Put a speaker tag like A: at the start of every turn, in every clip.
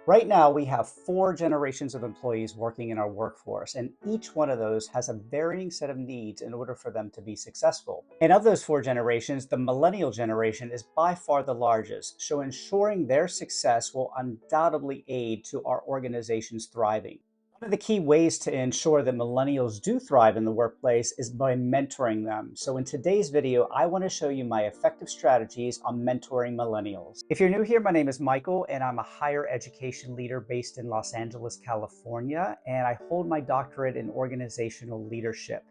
A: Right now, we have four generations of employees working in our workforce, and each one of those has a varying set of needs in order for them to be successful. And of those four generations, the millennial generation is by far the largest, so ensuring their success will undoubtedly aid to our organization's thriving. One of the key ways to ensure that millennials do thrive in the workplace is by mentoring them. So in today's video, I want to show you my effective strategies on mentoring millennials. If you're new here, my name is Michael, and I'm a higher education leader based in Los Angeles, California, and I hold my doctorate in organizational leadership.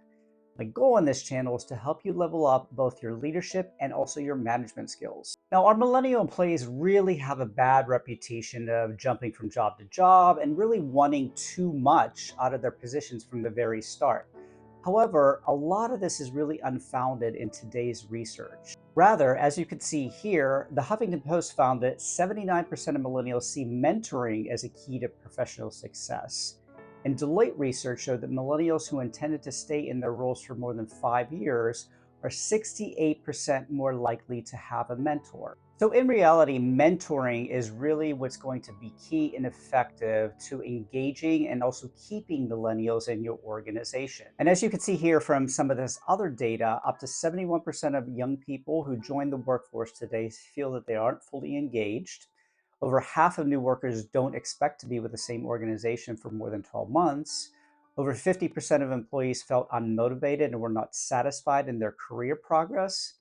A: My goal on this channel is to help you level up both your leadership and also your management skills. Now, our millennial employees really have a bad reputation of jumping from job to job and really wanting too much out of their positions from the very start. However, a lot of this is really unfounded in today's research. Rather, as you can see here, the Huffington Post found that 79% of millennials see mentoring as a key to professional success. And Deloitte research showed that millennials who intended to stay in their roles for more than 5 years are 68% more likely to have a mentor. So in reality, mentoring is really what's going to be key and effective to engaging and also keeping millennials in your organization. And as you can see here from some of this other data, up to 71% of young people who join the workforce today feel that they aren't fully engaged. Over half of new workers don't expect to be with the same organization for more than 12 months. Over 50% of employees felt unmotivated and were not satisfied in their career progress.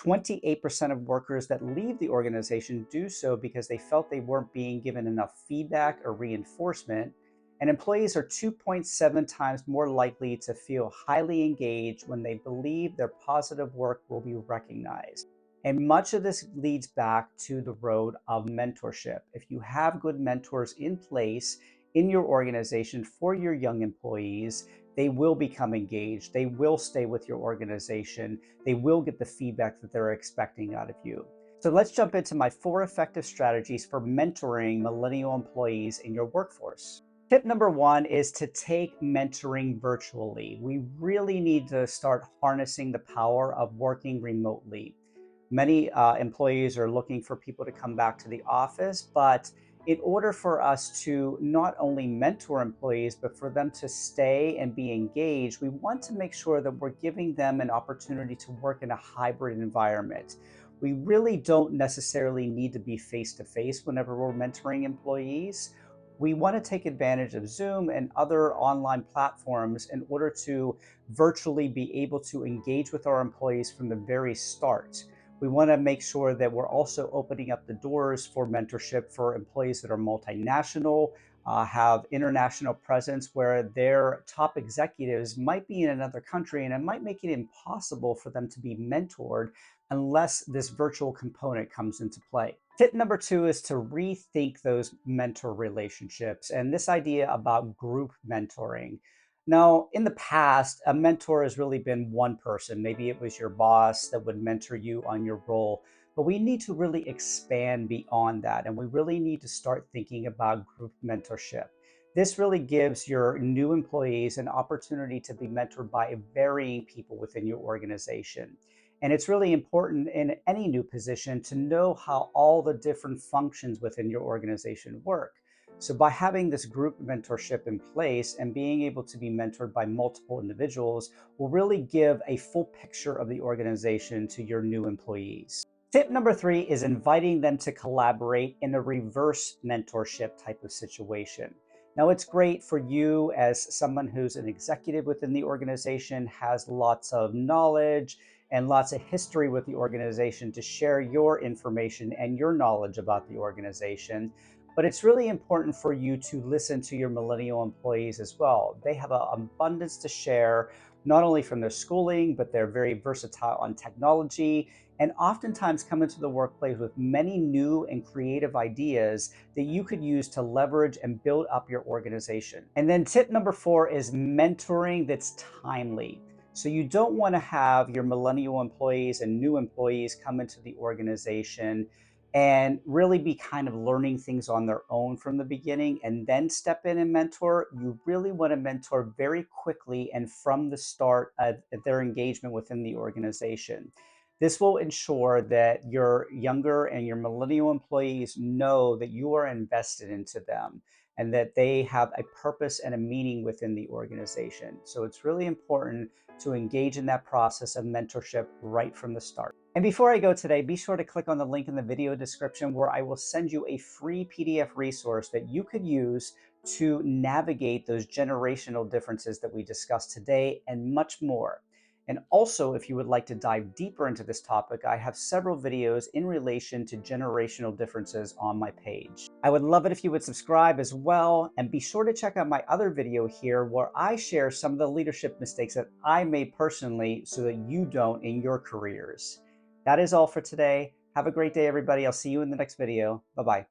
A: 28% of workers that leave the organization do so because they felt they weren't being given enough feedback or reinforcement. And employees are 2.7 times more likely to feel highly engaged when they believe their positive work will be recognized. And much of this leads back to the road of mentorship. If you have good mentors in place in your organization for your young employees, they will become engaged. They will stay with your organization. They will get the feedback that they're expecting out of you. So let's jump into my 4 effective strategies for mentoring millennial employees in your workforce. Tip number 1 is to take mentoring virtually. We really need to start harnessing the power of working remotely. Many employees are looking for people to come back to the office, but in order for us to not only mentor employees, but for them to stay and be engaged, we want to make sure that we're giving them an opportunity to work in a hybrid environment. We really don't necessarily need to be face to face whenever we're mentoring employees. We want to take advantage of Zoom and other online platforms in order to virtually be able to engage with our employees from the very start. We want to make sure that we're also opening up the doors for mentorship for employees that are multinational, have international presence where their top executives might be in another country, and it might make it impossible for them to be mentored unless this virtual component comes into play. Tip number 2 is to rethink those mentor relationships and this idea about group mentoring. Now, in the past, a mentor has really been one person. Maybe it was your boss that would mentor you on your role. But we need to really expand beyond that. And we really need to start thinking about group mentorship. This really gives your new employees an opportunity to be mentored by varying people within your organization. And it's really important in any new position to know how all the different functions within your organization work. So by having this group mentorship in place and being able to be mentored by multiple individuals will really give a full picture of the organization to your new employees. Tip number 3 is inviting them to collaborate in a reverse mentorship type of situation. Now, it's great for you as someone who's an executive within the organization, has lots of knowledge and lots of history with the organization to share your information and your knowledge about the organization. But it's really important for you to listen to your millennial employees as well. They have an abundance to share, not only from their schooling, but they're very versatile on technology and oftentimes come into the workplace with many new and creative ideas that you could use to leverage and build up your organization. And then tip number 4 is mentoring that's timely. So you don't want to have your millennial employees and new employees come into the organization and really be kind of learning things on their own from the beginning and then step in and mentor. You really want to mentor very quickly and from the start of their engagement within the organization. This will ensure that your younger and your millennial employees know that you are invested into them and that they have a purpose and a meaning within the organization. So it's really important to engage in that process of mentorship right from the start. And before I go today, be sure to click on the link in the video description where I will send you a free PDF resource that you could use to navigate those generational differences that we discussed today and much more. And also, if you would like to dive deeper into this topic, I have several videos in relation to generational differences on my page. I would love it if you would subscribe as well, and be sure to check out my other video here where I share some of the leadership mistakes that I made personally so that you don't in your careers. That is all for today. Have a great day, everybody. I'll see you in the next video. Bye-bye.